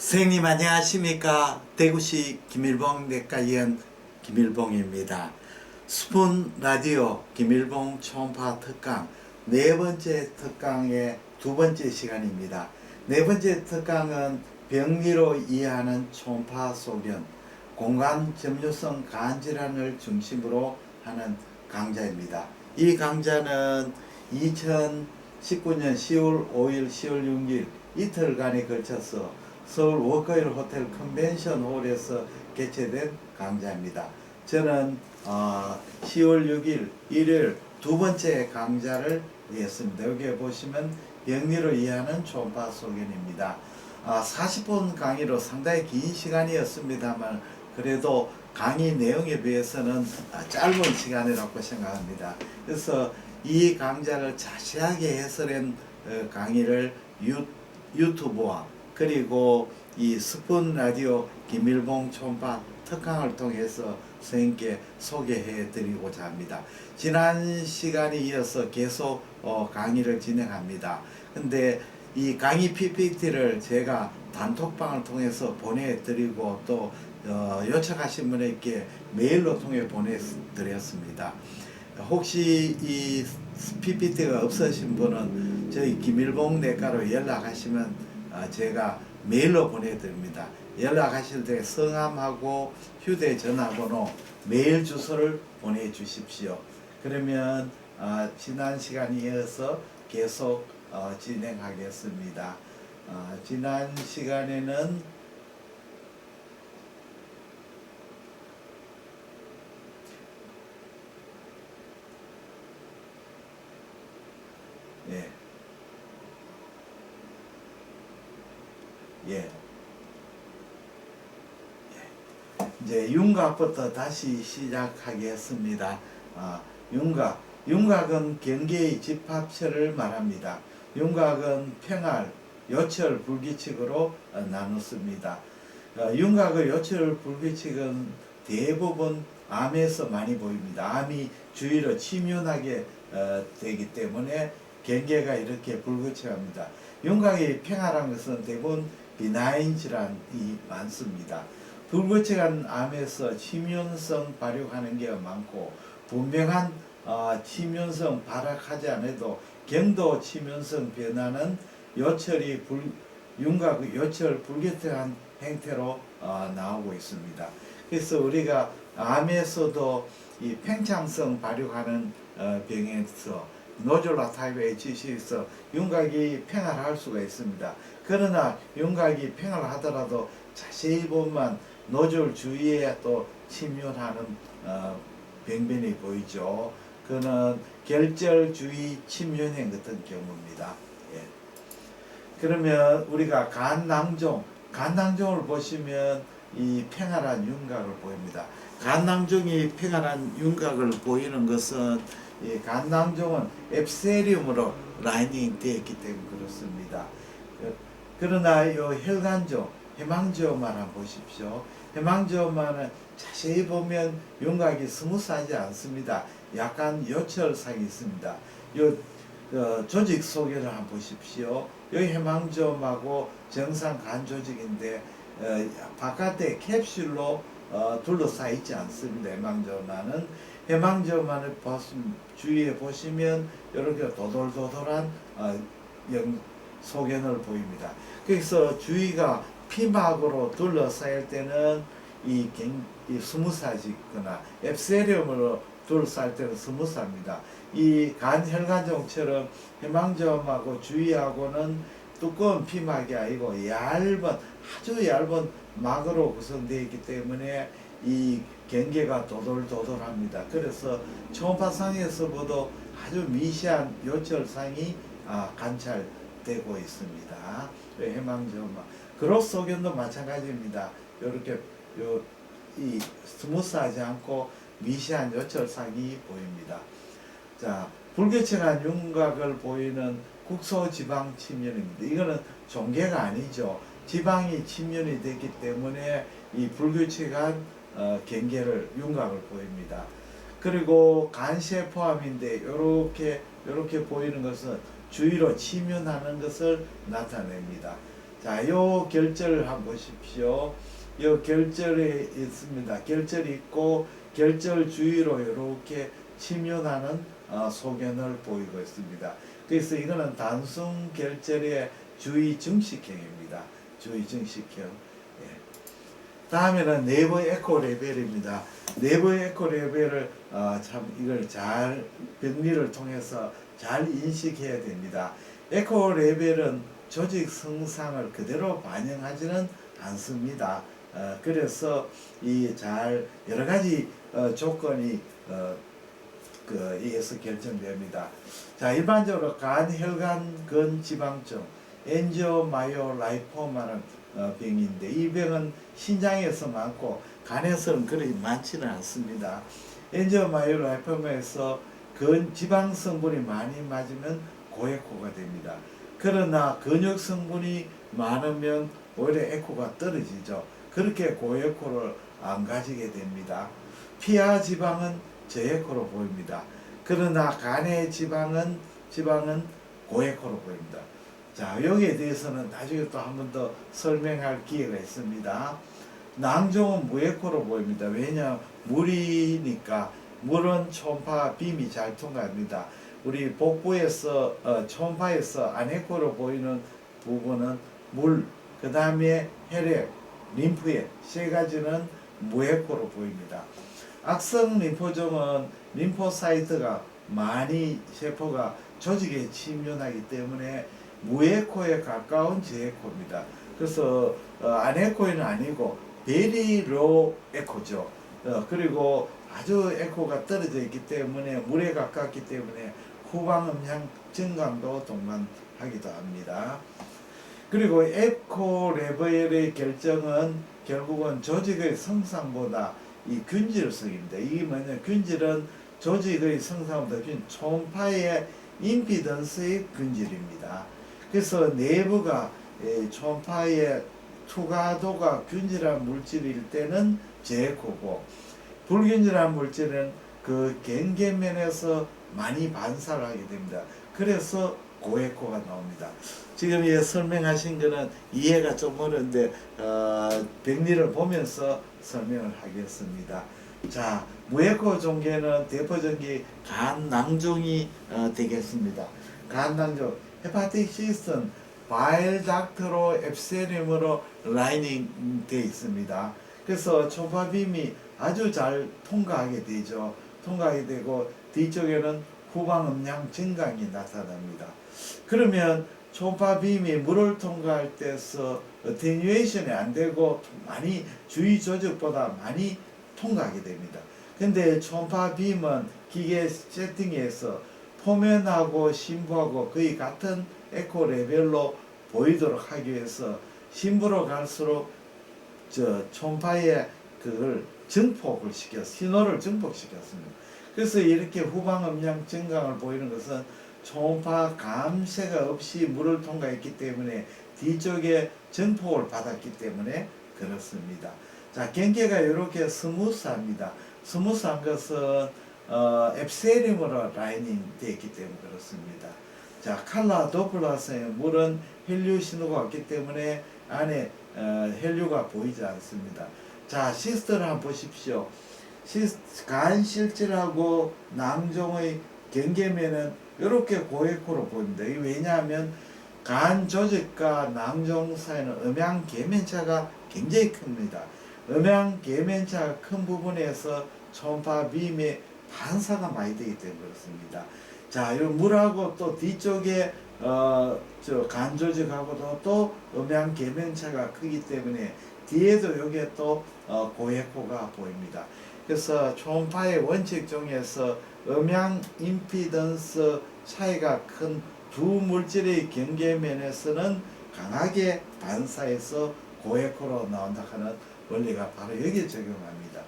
선생님 안녕하십니까. 대구시 김일봉 내과의원 김일봉입니다. 스푼 라디오 김일봉 초음파 특강 네 번째 특강의 두 번째 시간입니다. 네 번째 특강은 병리로 이해하는 초음파 소견, 공간 점유성 간질환을 중심으로 하는 강좌입니다. 이 강좌는 2019년 10월 5일, 10월 6일 이틀간에 걸쳐서 서울 워커힐 호텔 컨벤션 홀에서 개최된 강좌입니다. 저는 10월 6일 일요일 두 번째 강좌를 했습니다. 여기에 보시면 병리로 이해하는 초음파 소견입니다. 40분 강의로 상당히 긴 시간이었습니다만 그래도 강의 내용에 비해서는 짧은 시간이라고 생각합니다. 그래서 이 강좌를 자세하게 해설한 강의를 유튜브와 그리고 이 스푼 라디오 김일봉 초음파 특강을 통해서 선생님께 소개해 드리고자 합니다. 지난 시간에 이어서 계속 강의를 진행합니다. 근데 이 강의 PPT를 제가 단톡방을 통해서 보내드리고 또 요청하신 분에게 메일로 통해 보내드렸습니다. 혹시 이 PPT가 없으신 분은 저희 김일봉 내과로 연락하시면 제가 메일로 보내드립니다. 연락하실 때 성함하고 휴대전화번호, 메일 주소를 보내주십시오. 그러면 지난 시간에 이어서 계속 진행하겠습니다. 지난 시간에는 이제 윤곽부터 다시 시작하겠습니다. 윤곽은 경계의 집합체를 말합니다. 윤곽은 평활, 요철, 불규칙으로 나눴습니다. 윤곽의 요철, 불규칙은 대부분 암에서 많이 보입니다. 암이 주위로 침윤하게 되기 때문에 경계가 이렇게 불규칙합니다. 윤곽이 평활한 것은 대부분 비나인 질환이 많습니다. 불규칙한 암에서 침윤성 발육하는 게 많고 분명한 침윤성 발학하지 않아도 경도 침윤성 변화는 윤곽 요철 불규칙한 형태로 나오고 있습니다. 그래서 우리가 암에서도 이 팽창성 발육하는 병에서 노졸라 타입 HC에서 윤곽이 평활할 수가 있습니다. 그러나 윤곽이 평활하더라도 자세히 보면 노즐 주위에 또 침윤하는 병변이 보이죠. 그는 결절 주위 침윤행 같은 경우입니다. 그러면 우리가 간낭종을 보시면 이 평활한 윤곽을 보입니다. 간낭종이 평활한 윤곽을 보이는 것은 이 간낭종은 앱세리움으로 라이닝 되어 있기 때문에 그렇습니다. 그러나 이 혈관종, 해망지오만 한번 보십시오. 해망지오만은 자세히 보면 윤곽이 스무스하지 않습니다. 약간 요철상이 있습니다. 조직 소견을 한번 보십시오. 여기 해망지옴하고 정상 간 조직인데 바깥에 캡슐로 둘러싸여 있지 않습니다. 해망지오만을 주위에 보시면 이렇게 도돌도돌한 소견을 보입니다. 그래서 주위가 피막으로 둘러싸일 때는 이 스무스하지거나 앱세리움으로 둘러싸일 때는 스무스합니다. 이 간혈관종처럼 해망점하고 주위하고는 두꺼운 피막이 아니고 아주 얇은 막으로 구성되어 있기 때문에 이 경계가 도돌도돌합니다. 그래서 초음파상에서 봐도 아주 미세한 요철상이 관찰되고 있습니다. 해망점화 그로소견도 마찬가지입니다. 이렇게 이 스무스하지 않고 미세한 요철상이 보입니다. 자, 불규칙한 윤곽을 보이는 국소지방 침윤입니다. 이거는 종괴가 아니죠. 지방이 침윤이 됐기 때문에 이 불규칙한 윤곽을 보입니다. 그리고 간시에 포함인데 이렇게 보이는 것은 주위로 침윤하는 것을 나타냅니다. 자, 요 결절을 한번 보십시오. 요 결절이 있습니다. 결절이 있고 결절 주위로 이렇게 침윤하는 소견을 보이고 있습니다. 그래서 이거는 단순 결절의 주위 증식형입니다. 주위 증식형. 예. 다음에는 내부 에코 레벨입니다. 내부 에코 레벨을 참 이걸 잘 병리를 통해서 잘 인식해야 됩니다. 에코 레벨은 조직 성상을 그대로 반영하지는 않습니다. 그래서 이 잘 여러 가지 조건이 의해서 결정됩니다. 자, 일반적으로 간, 혈관, 근, 지방증, 엔지오마이오라이포마는 병인데 이 병은 신장에서 많고 간에서는 그리 많지는 않습니다. 엔지오마이오라이포마에서 근 지방 성분이 많이 맞으면 고에코가 됩니다. 그러나 근육 성분이 많으면 오히려 에코가 떨어지죠. 그렇게 고에코를 안 가지게 됩니다. 피하 지방은 저에코로 보입니다. 그러나 간의 지방은 고에코로 보입니다. 자, 여기에 대해서는 나중에 또 한 번 더 설명할 기회가 있습니다. 낭종은 무에코로 보입니다. 왜냐, 물이니까. 물은 초음파 빔이 잘 통과합니다. 우리 복부에서 초음파에서 안에코로 보이는 부분은 물, 그 다음에 혈액, 림프액 세 가지는 무에코로 보입니다. 악성 림포종은 림포사이트가 많이 세포가 조직에 침윤하기 때문에 무에코에 가까운 저에코입니다. 그래서 안에코는 아니고 베리 로 에코죠. 그리고 아주 에코가 떨어져 있기 때문에 물에 가깝기 때문에 후방 음향 증강도 동반하기도 합니다. 그리고 에코 레벨의 결정은 결국은 조직의 성상보다 이 균질성입니다. 이게 뭐냐, 균질은 조직의 성상보다 초음파의 임피던스의 균질입니다. 그래서 내부가 초음파의 투과도가 균질한 물질일 때는 저에코고, 불균질한 물질은 그 경계면에서 많이 반사를 하게 됩니다. 그래서 고에코가 나옵니다. 지금 설명하신 거는 이해가 좀 어려운데 병리를 보면서 설명을 하겠습니다. 자, 무에코 종계는 대표적인 간 낭종이 되겠습니다. 간 낭종, 헤파틱시스는 바일 닥트로 앱세륨으로 라이닝 되어 있습니다. 그래서 초음파빔이 아주 잘 통과하게 되죠. 통과하게 되고 뒤쪽에는 후방 음량 증강이 나타납니다. 그러면 초음파 빔이 물을 통과할 때서 어테뉴에이션이 안 되고 많이 주위 조직보다 많이 통과하게 됩니다. 근데 초음파 빔은 기계 세팅에서 표면하고 심부하고 거의 같은 에코 레벨로 보이도록 하기 위해서 심부로 갈수록 초음파의 그걸 증폭을 신호를 증폭시켰습니다. 그래서 이렇게 후방 음량 증강을 보이는 것은 초음파 감쇄가 없이 물을 통과했기 때문에 뒤쪽에 증폭을 받았기 때문에 그렇습니다. 자, 경계가 이렇게 스무스합니다. 스무스한 것은 앱세륨으로 라이닝 되어 있기 때문에 그렇습니다. 자, 칼라 도플러스의 물은 혈류 신호가 없기 때문에 안에 혈류가 보이지 않습니다. 자, 시스트를 한번 보십시오. 간 실질하고 낭종의 경계면은 이렇게 고에코로 보입니다. 이게 왜냐하면 간 조직과 낭종 사이는 음양 계면차가 굉장히 큽니다. 음양 계면차가 큰 부분에서 초음파 빔의 반사가 많이 되기 때문에 그렇습니다. 자, 이 물하고 또 뒤쪽에 간 조직하고도 또 음양 계면차가 크기 때문에 뒤에도 여기에 또 고에코가 보입니다. 그래서 초음파의 원칙 중에서 음양 임피던스 차이가 큰 두 물질의 경계면에서는 강하게 반사해서 고에코로 나온다 하는 원리가 바로 여기에 적용합니다.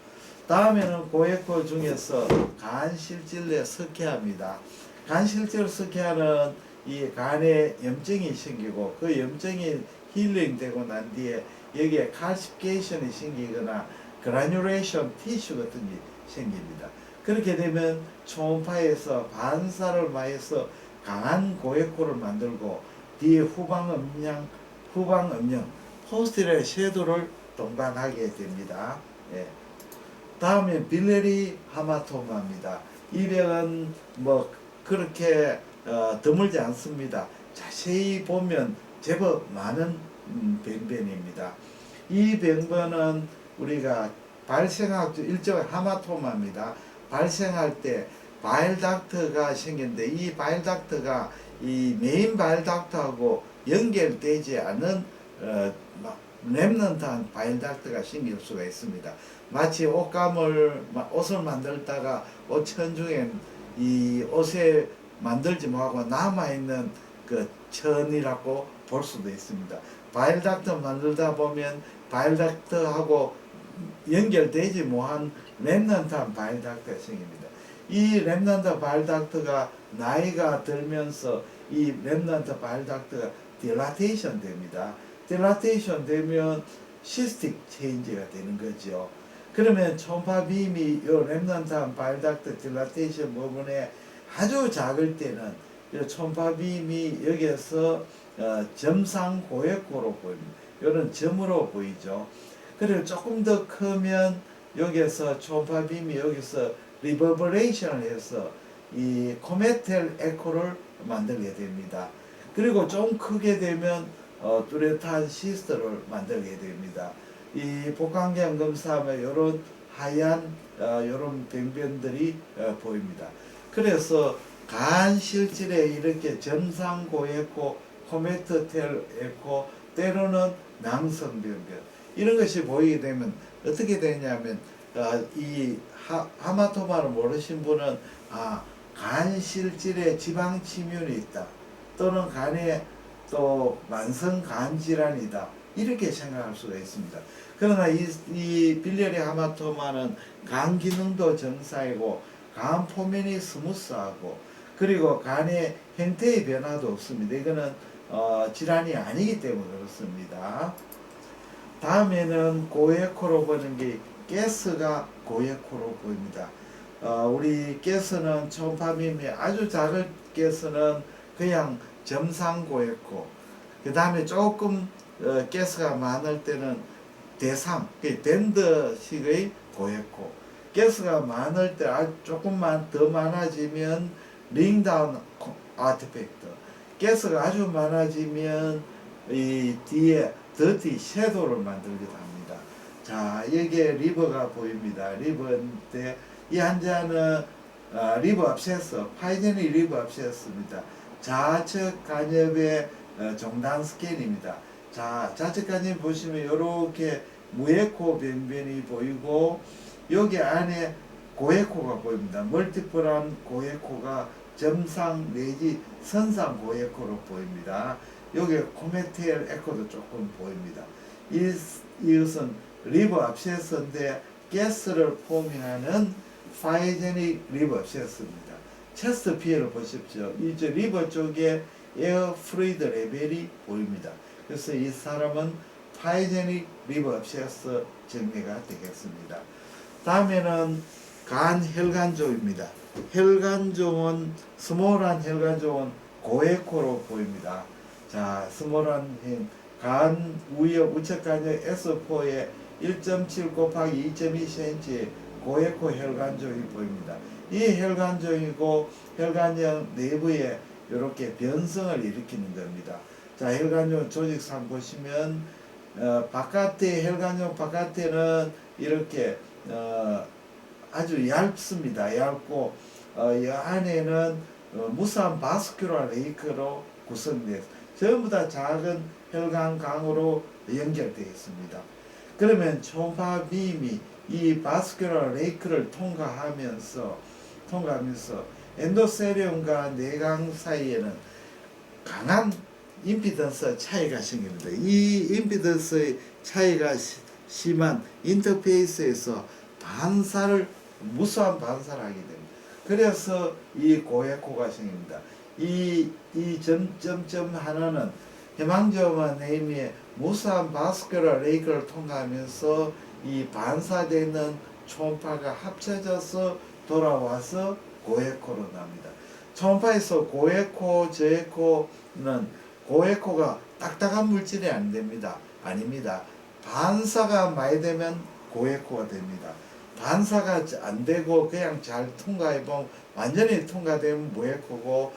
다음에는 고에코 중에서 간실질내 석회화입니다. 간실질 석회화는 이 간에 염증이 생기고 그 염증이 힐링되고 난 뒤에 여기에 칼시피케이션이 생기거나 그라뉴레이션 티슈 같은 게 생깁니다. 그렇게 되면 초음파에서 반사를 마해서 강한 고에코를 만들고 뒤에 후방 음량 후방 음영, 포스트럴 섀도우를 동반하게 됩니다. 예. 다음에 빌레리 하마토마입니다. 이 병은 뭐 그렇게 드물지 않습니다. 자세히 보면 제법 많은 병변입니다. 이 병변은 우리가 발생할 때 일종의 하마토마입니다. 발생할 때 바일닥트가 생겼는데 이 바일닥트가 이 메인 바일닥트하고 연결되지 않은 렘넌트한 바일닥트가 생길 수가 있습니다. 마치 옷을 만들다가 옷천 중에 이 옷에 만들지 못하고 남아있는 그 천이라고 볼 수도 있습니다. 바일닥트 만들다 보면 바일닥트하고 연결되지 못한 렘넌트한 바일닥트가 생깁니다. 이 렘넌트 바일닥트가 나이가 들면서 이 렘넌트 바일닥트가 딜라테이션 됩니다. 딜라테이션 되면 시스틱 체인지가 되는 거죠. 그러면 초음파빔이 요 렘넌트한 바일닥트 딜라테이션 부분에 아주 작을 때는 이 초음파빔이 여기에서 점상 고액고로 보입니다. 이런 점으로 보이죠. 그리고 조금 더 크면 여기에서 초음파빔이 여기서 리버버레이션을 해서 이 코메텔 에코를 만들게 됩니다. 그리고 좀 크게 되면 뚜레탄 시스터를 만들게 됩니다. 이 복강경 검사하면 이런 하얀 이런 병변들이 보입니다. 그래서 간 실질에 이렇게 점상고에코, 코메트텔 에코, 때로는 낭성병변 이런 것이 보이게 되면 어떻게 되냐면 이 하마토마를 모르신 분은 간 실질에 지방 침윤이 있다 또는 간에 또 만성 간 질환이다 이렇게 생각할 수가 있습니다. 그러나 이 빌리어리 하마토마는 간 기능도 정상이고 간 포면이 스무스하고 그리고 간의 형태의 변화도 없습니다. 이거는 질환이 아니기 때문에 그렇습니다. 다음에는 고에코로 보는 게 가스가 고에코로 보입니다. 우리 가스는 초음파빔이 아주 작을 가스는 그냥 점상 고에코, 그 다음에 조금 가스가 많을 때는 대상, 밴드식의 고에코, 가스가 많을 때 조금만 더 많아지면 링다운 아티팩트, 가스가 아주 많아지면 이 뒤에 더티 섀도우를 만들기도 합니다. 자, 여기에 리버가 보입니다. 리버인데 이 환자는 리버 압세서, 파이제닉 리버 압세서입니다. 좌측 간엽의 종단 스캔입니다. 자, 좌측 간엽 보시면 이렇게 무에코 변변이 보이고 여기 안에 고에코가 보입니다. 멀티플한 고에코가 점상 내지 선상 고에코로 보입니다. 여기 코메텔 에코도 조금 보입니다. 이것은 리버 압세서인데 가스를 포밍하는 파이제닉 리버 압세서입니다. 체스트 피해를 보십시오. 이제 리버 쪽에 에어 프루이드 레벨이 보입니다. 그래서 이 사람은 파이제닉 리버 압세서 정리가 되겠습니다. 다음에는 간 혈관종입니다. 혈관종은 스몰한 혈관종은 고에코로 보입니다. 자, 스몰한 간 우역 우측간역 S4에 1.7 곱하기 2.2cm 고에코 혈관종이 보입니다. 이 혈관종이고 혈관형 내부에 이렇게 변성을 일으키는 겁니다. 자, 혈관종 조직상 보시면 바깥에 혈관종 바깥에는 이렇게 아주 얇습니다. 얇고 이 안에는 무수한 바스큘라 레이크로 구성되어 전부 다 작은 혈관강으로 연결되어 있습니다. 그러면 초음파빔이 이 바스큘라 레이크를 통과하면서 엔도셀륨과 내강 사이에는 강한 임피던스 차이가 생깁니다. 이 임피던스의 차이가 심한 인터페이스에서 무수한 반사를 하게 됩니다. 그래서 이 고에코가 생깁니다. 이 점점점 하나는 해망저마 네임의 무수한 바스큘라 레이크를 통과하면서 이 반사되는 초음파가 합쳐져서 돌아와서 고에코로 납니다. 초음파에서 고에코, 저에코는 고에코가 딱딱한 물질이 안 됩니다. 아닙니다. 반사가 많이 되면 고에코가 됩니다. 반사가 안 되고 그냥 잘 통과해보면 완전히 통과되면 무에코고,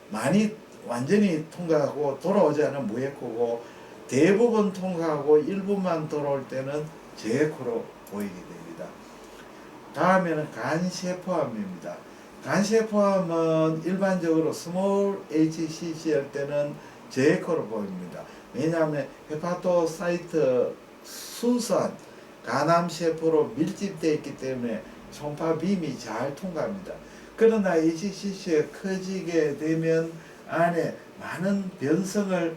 많이 완전히 통과하고 돌아오지 않으면 무에코고, 대부분 통과하고 일부만 돌아올 때는 저에코로 보이게 됩니다. 다음에는 간세포암입니다. 간세포암은 일반적으로 스몰 HCC 할 때는 저에코로 보입니다. 왜냐하면 헤파토사이트 순수한 간암세포로 밀집되어 있기 때문에 초음파 빔이 잘 통과합니다. 그러나 HCC가 커지게 되면 안에 많은 변성을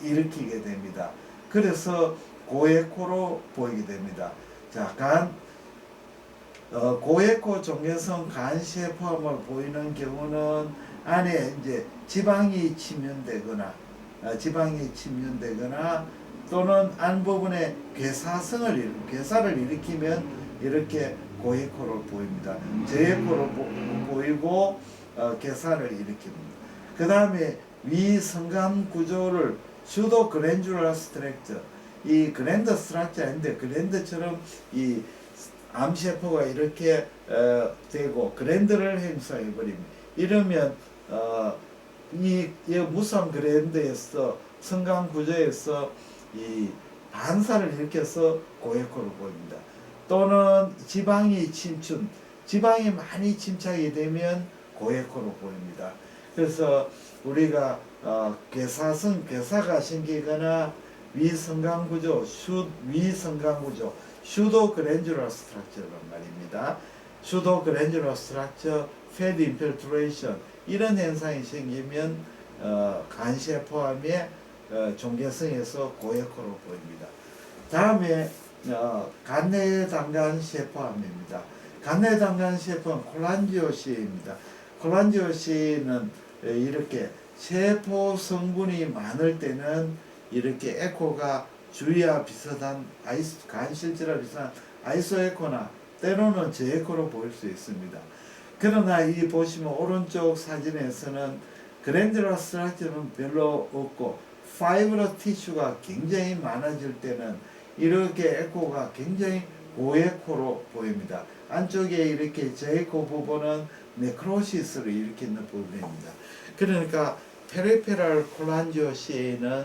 일으키게 됩니다. 그래서 고에코로 보이게 됩니다. 자, 고에코 종괴성 간세포암을 보이는 경우는 안에 이제 지방이 침면되거나 또는 안 부분에 괴사를 일으키면 이렇게 고에코로 보입니다. 저에코로 보이고 괴사를 일으킵니다. 그 다음에 위성감 구조를 슈도 그랜줄러 스트럭처, 이 그랜드 스트럭처인데 그랜드처럼 이 암세포가 이렇게 되고 그랜드를 행사해 버립니다. 이러면 이 무성 그랜드에서 성감 구조에서 이 반사를 일으켜서 고에코로 보입니다. 또는 지방이 많이 침착이 되면 고에코로 보입니다. 그래서 우리가 괴사가 생기거나 위성감 구조, 슈도 그랜줄러 스트럭처란 말입니다. 슈도 그랜줄러 스트럭처, 패드 인필트레이션 이런 현상이 생기면 간세포암의 종괴성에서 고에코로 보입니다. 다음에 간내당간세포암입니다. 간내당간세포는 콜란지오시입니다. 콜란지오시는 이렇게 세포 성분이 많을 때는 이렇게 에코가 주위와 비슷한 간실제와 비슷한 아이소에코나 때로는 저에코로 보일 수 있습니다. 그러나 이 보시면 오른쪽 사진에서는 그랜듈러 스트럭처는 별로 없고 파이브러 티슈가 굉장히 많아질 때는 이렇게 에코가 굉장히 고에코로 보입니다. 안쪽에 이렇게 저에코 부분은 네크로시스를 일으키는 부분입니다. 그러니까 페리페럴 콜란지오시에는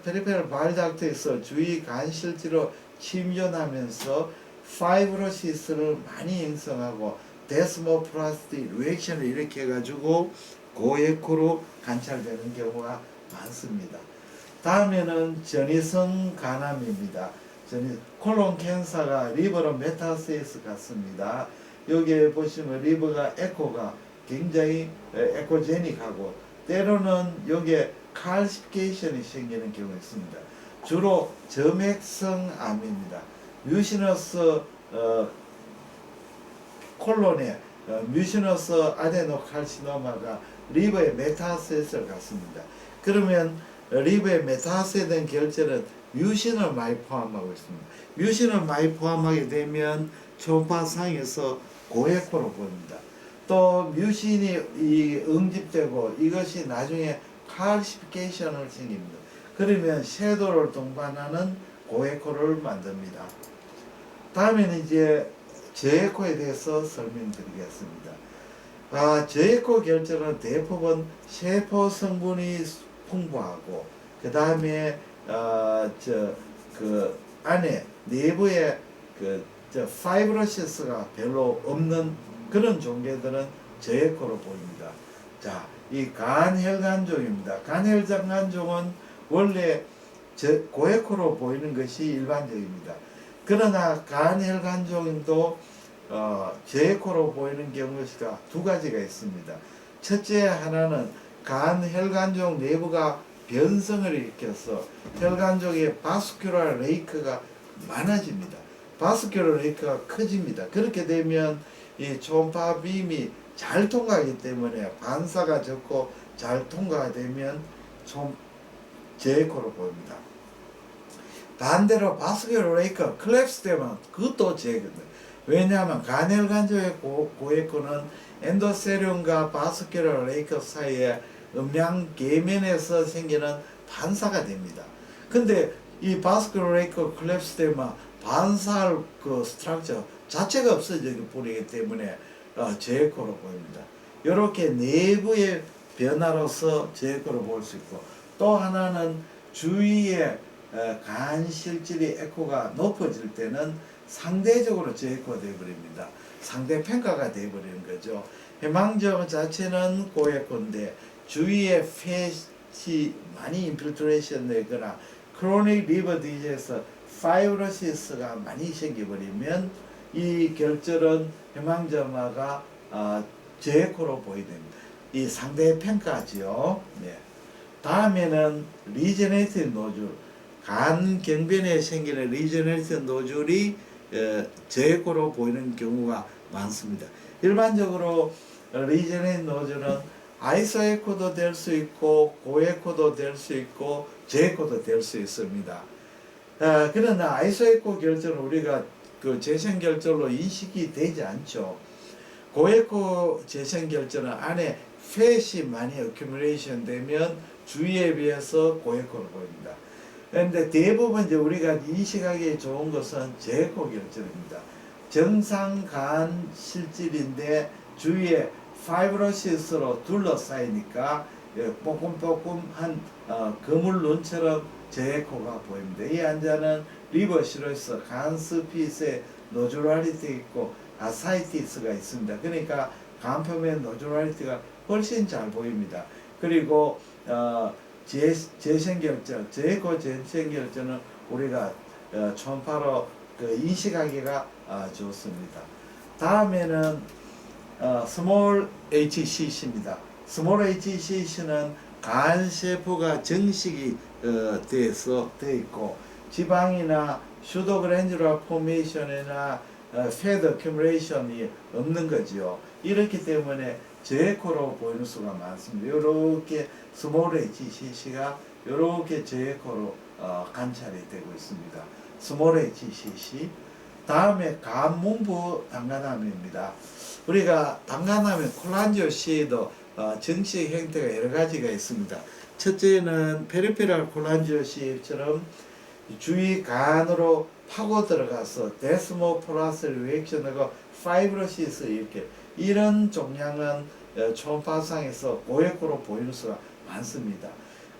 페리페럴 바일닥트에서 주위 간실지로 침전하면서 파이브로시스를 많이 형성하고 데스모플라스틱 리액션을 일으켜가지고 고에코로 관찰되는 경우가 많습니다. 다음에는 전이성 간암입니다. 콜론 캔서가 리버로 메타스테이스 같습니다. 여기에 보시면 리버가 에코가 굉장히 에코제닉하고 때로는 여기에 칼시피케이션이 생기는 경우가 있습니다. 주로 점액성 암입니다. 뮤시너스 콜론에 뮤시너스 아데노칼시노마가 리버의 메타스테이스를 갖습니다. 그러면 리버의 메타스된 결절은 뮤신을 많이 포함하고 있습니다. 뮤신을 많이 포함하게 되면 초음파상에서 고에코로 보입니다. 또 뮤신이 응집되고 이것이 나중에 칼시피케이션을 생깁니다. 그러면 섀도를 동반하는 고에코를 만듭니다. 다음에는 이제 저에코에 대해서 설명드리겠습니다. 저에코 결절은 대부분 세포 성분이 풍부하고 그 다음에 그 안에 내부에 파이브로시스가 별로 없는 그런 종괴들은 저에코로 보입니다. 자, 이 간혈관종입니다. 간혈관종은 원래 고에코로 보이는 것이 일반적입니다. 그러나 간혈관종도 저에코로 보이는 경우가 두 가지가 있습니다. 첫째 하나는 간혈관종 내부가 변성을 일으켜서 혈관종의 바스큘러 레이크가 많아집니다. 바스큘러 레이크가 커집니다. 그렇게 되면 이 초음파 빔이 잘 통과하기 때문에 반사가 적고 잘 통과되면 저에코로 보입니다. 반대로 바스큘러 레이크가 클랩스 되면 그것도 저에코입니다. 왜냐하면 간혈관종의 고에코는 엔도세륨과 바스큘러 레이크 사이에 음양 계면에서 생기는 반사가 됩니다. 근데 이 바스큘레이크 콜랩스 되면 반사할 그 스트럭처 자체가 없어져 버리기 때문에 저에코로 보입니다. 이렇게 내부의 변화로서 저에코로 볼 수 있고, 또 하나는 주위에 간 실질이 에코가 높아질 때는 상대적으로 저에코가 되어버립니다. 상대 평가가 되어버리는 거죠. 해망정 자체는 고에코인데 주위에 팻이 많이 인필트레이션 되거나 크로닉 리버 디지에서 파이브로시스가 많이 생겨버리면 이 결절은 해망점화가 저에코로 보이게 됩니다. 이 상대 평가지요. 네. 다음에는 리제네이티브 노즐, 간 경변에 생기는 리제네이티브 노즐이 저에코로 보이는 경우가 많습니다. 일반적으로 리제네이티브 노즐은 아이소에코도 될 수 있고 고에코도 될 수 있고 저에코도 될 수 있습니다. 그러나 아이소에코 결절은 우리가 그 재생 결절로 인식이 되지 않죠. 고에코 재생 결절은 안에 팻이 많이 어큐뮬레이션 되면 주위에 비해서 고에코로 보입니다. 그런데 대부분 이제 우리가 인식하기 좋은 것은 저에코 결절입니다. 정상 간 실질인데 주위에 파이브로시스로 둘러싸이니까 뽀끔뽀끔한 그물눈처럼 저에코가 보입니다. 이 환자는 리버 시로시스, 간 스핏에 노듈라리티 있고 아사이티스가 있습니다. 그러니까 간표면 노듈라리티가 훨씬 잘 보입니다. 그리고 재생결절, 저에코 재생결절은 우리가 초음파로 인식하기가 좋습니다. 다음에는 스몰 HCC입니다. 스몰 HCC는 간 셰프가 정식이 되어 있고 지방이나 슈도그랜듈라 포메이션이나 패드 어큐뮬레이션이 없는 거지요. 이렇기 때문에 저에코로 보이는 수가 많습니다. 이렇게 스몰 HCC가 이렇게 저에코로 관찰이 되고 있습니다. 스몰 HCC. 다음에 간문부 당간암입니다. 우리가 당간암의 콜란지오시에도 정식 형태가 여러 가지가 있습니다. 첫째는 페리페랄 콜란지오시처럼 주위 간으로 파고 들어가서 데스모플라스 리액션하고 파이브로시스 이렇게 이런 종양은 초음파상에서 고에코로 보이는 수가 많습니다.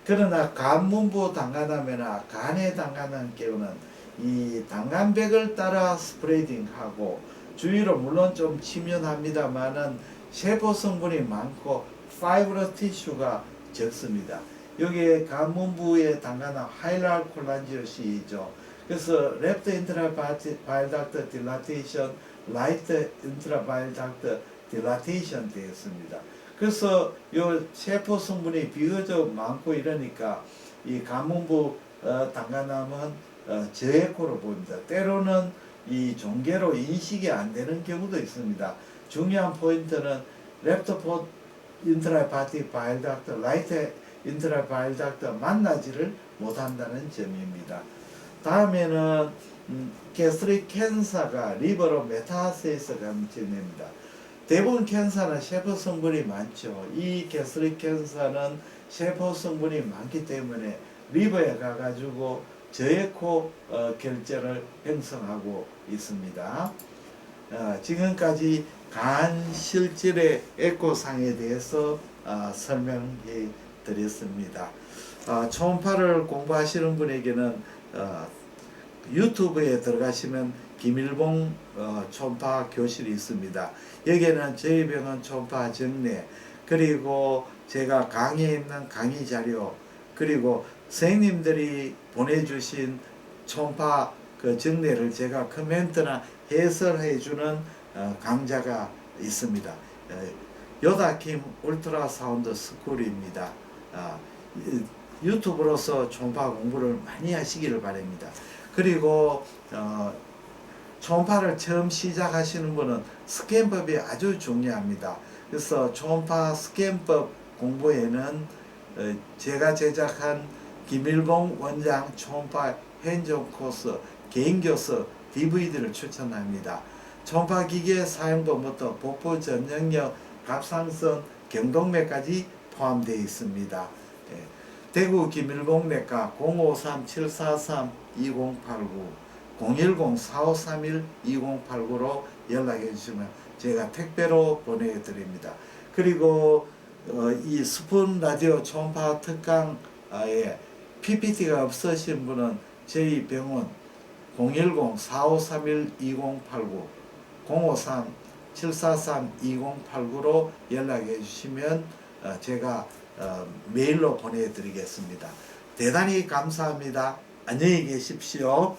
그러나 간문부 당간암이나 간의 당간암 경우는 이 당간백을 따라 스프레딩하고 주위로 물론 좀 치면합니다만은 세포 성분이 많고 파이브러 티슈가 적습니다. 여기에 간문부의 당간암 하이랄 콜란지오시죠. 그래서 랩트 인트라 바일 닥터 딜라테이션, 라이트 인트라 바일 닥터 딜라테이션 되었습니다. 그래서 요 세포 성분이 비교적 많고 이러니까 이 간문부 당간암은 저에코로 보입니다. 때로는 이 종괴로 인식이 안 되는 경우도 있습니다. 중요한 포인트는 랩트 인트라헤파틱 바일 닥터, 라이트 인트라 바일 닥터 만나지를 못한다는 점입니다. 다음에는 게스트릭 캔서가 리버로 메타세이스 감염됩니다. 대부분 캔서는 세포 성분이 많죠. 이 게스트릭 캔서는 세포 성분이 많기 때문에 리버에 가가지고 저에코 결절을 형성하고 있습니다. 지금까지 간 실질의 에코상에 대해서 설명해 드렸습니다. 초음파를 공부하시는 분에게는 유튜브에 들어가시면 김일봉 초음파 교실이 있습니다. 여기에는 저희 병원 초음파 정례, 그리고 제가 강의에 있는 강의 자료, 그리고 선생님들이 보내주신 초음파 정례를 제가 코멘트나 해설해 주는 강좌가 있습니다. 요다킴 울트라사운드 스쿨입니다. 유튜브로서 초음파 공부를 많이 하시기를 바랍니다. 그리고 초음파를 처음 시작하시는 분은 스캔법이 아주 중요합니다. 그래서 초음파 스캔법 공부에는 제가 제작한 김일봉 원장 초음파 핸즈온 코스 개인교수 DVD를 추천합니다. 초음파 기계 사용법부터 복부 전정력, 갑상선, 경동맥까지 포함되어 있습니다. 예. 대구 김일봉내과 053-743-2089 010-4531-2089로 연락해 주시면 제가 택배로 보내드립니다. 그리고 이 스푼 라디오 초음파 특강에 PPT가 없으신 분은 저희 병원 010-4531-2089 053-743-2089로 연락해 주시면 제가 메일로 보내드리겠습니다. 대단히 감사합니다. 안녕히 계십시오.